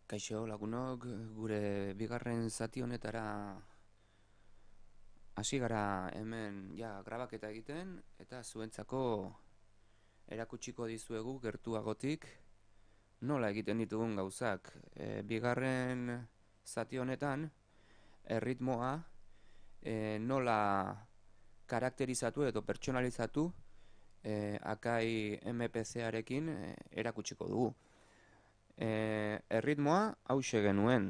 Kaixo lagunok, gure bigarren zati honetara hasi gara hemen grabaketa egiten eta zuentzako erakutsiko dizuegu gertuagotik nola egiten ditugun gauzak. Bigarren zati honetan erritmoa nola karakterizatu edo pertsonalizatu Akai MPC-arekin erakutsiko dugu. Erritmoa hauxe genuen.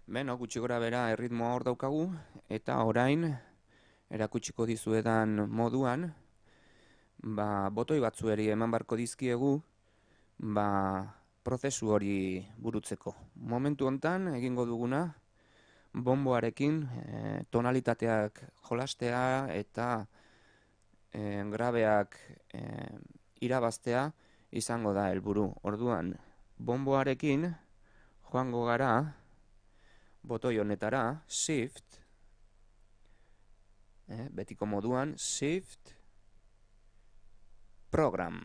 Beno, gutxi gora bera erritmoa hor daukagu, eta orain erakutsiko dizuedan moduan, botoi batzueri eman barko dizkiegu, prozesu hori burutzeko. Momentu hontan egingo duguna, bonboarekin tonalitateak jolastea eta grabeak irabaztea izango da helburu. Orduan, bonboarekin joango gara botoi honetara, Shift, betiko moduan, Shift, Program.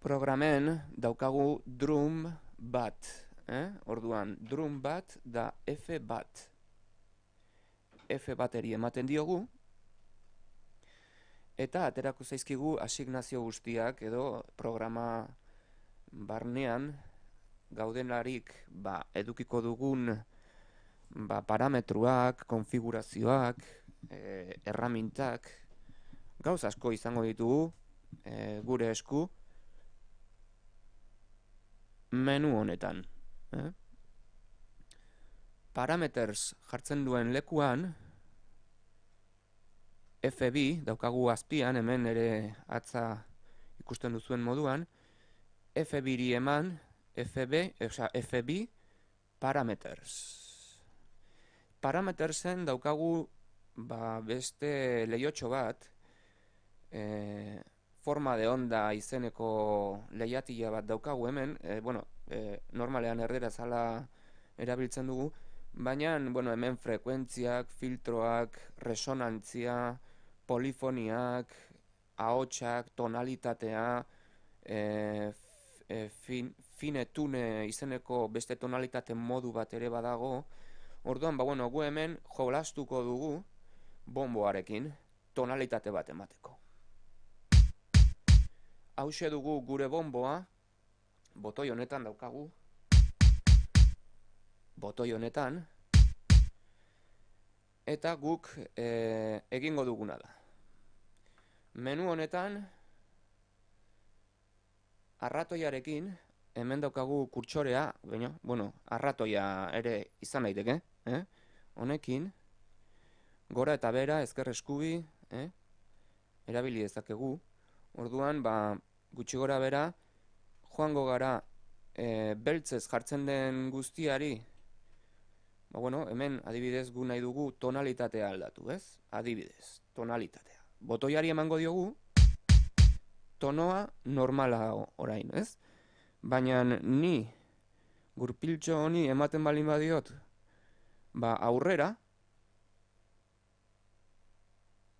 Programen daukagu drum bat. Orduan, drum bat da F bat. F bateri ematen diogu. Eta aterako zaizkigu asignazio guztiak edo programa barnean gaudelarik edukiko dugun parametruak, konfigurazioak, erramintak, gauz asko izango ditugu gure esku menu honetan. Parameters jartzen duen lekuan F2 daukagu azpian, hemen ere atza ikusten duzuen moduan, F2-ri eman F2 parameters. Parametersen daukagu beste lehiotxo bat, forma de onda izeneko lehiatila bat daukagu hemen, normalean erderaz hala erabiltzen dugu, baina hemen frekuentziak, filtroak, resonantzia, polifoniak, ahotsak, tonalitatea, finetune izeneko beste tonalitate modu bat ere badago. Orduan, gu hemen jolastuko dugu bonboarekin tonalitate bat emateko. Hauxe dugu gure bonboa, botoi honetan daukagu, botoi honetan, eta guk egingo duguna da. Menu honetan, arratoiarekin, hemen daukagu kurtsorea, arratoia ere izan daiteke, honekin, gora eta bera, ezker eskubi, erabili dezakegu. Orduan, gutxi gora bera, joango gara beltzez jartzen den guztiari, hemen adibidez gu nahi dugu tonalitatea aldatu, ez? Adibidez, tonalitatea. Botoiari emango diogu, tonoa normala orain, ez? Baina ni gurpiltxo honi ematen balin badiot, aurrera,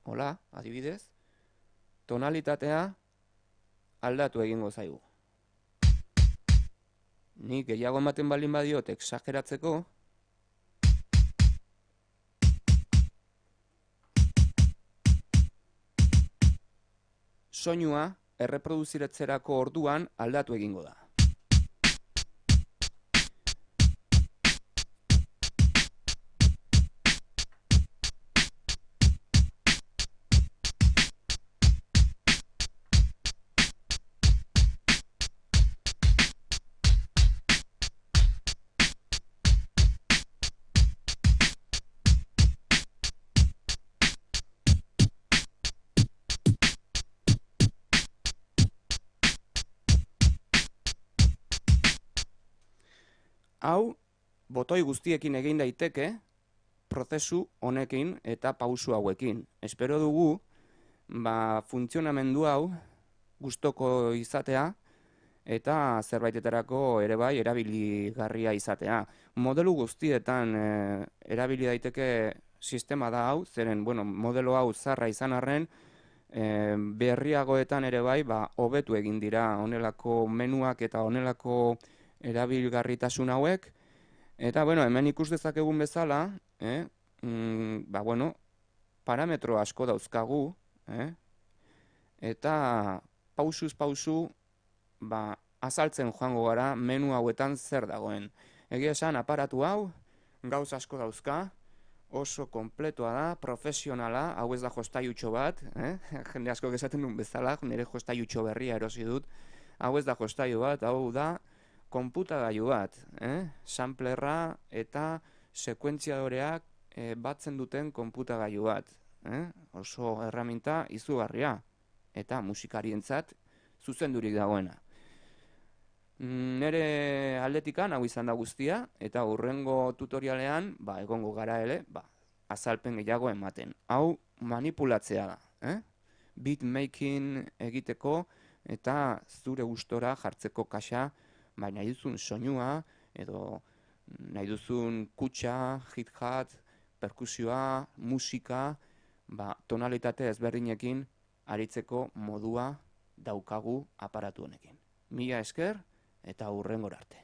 hola, adibidez, tonalitatea aldatu egingo zaigu. Ni gehiago ematen balin badiot exageratzeko, soinua erreproduziretzerako orduan aldatu egingo da. Hau, botoi guztiekin egin daiteke, prozesu honekin eta pausu hauekin. Espero dugu, funtzionamendu hau gustoko izatea eta zerbaitetarako ere bai erabiligarria izatea. Modelo guztietan erabili daiteke sistema da hau, zeren modelo hau zarra izan arren, berriagoetan ere bai, hobetu egin dira honelako menuak eta honelako erabilgarritasun hauek. Eta, hemen ikus dezakegun bezala, parametro asko dauzkagu, eta pausuz pausu, azaltzen joango gara menu hauetan zer dagoen. Egia esan, aparatu hau, gauz asko dauzka, oso konpletoa da, profesionala, hau ez da jostaiutxo bat, jende asko esaten duen bezala, nire jostaiutxo berria erosi dut, hau ez da jostaiu bat, hau da konputagailu bat, samplerra eta sekuentziadoreak batzen duten konputagailu bat, oso erraminta izugarria, eta musikarientzat zuzendurik dagoena. Nere aldetikan hau izan da guztia, eta hurrengo tutorialean, egongo gara ere, azalpen gehiago ematen. Hau manipulatzea da, beatmaking egiteko eta zure gustora jartzeko kaxa, nahi duzun soinua, edo nahi duzun kutxa, hit-hat, perkusioa, musika, tonalitate ezberdinekin aritzeko modua daukagu aparatu honekin. Mila esker eta hurrengora arte.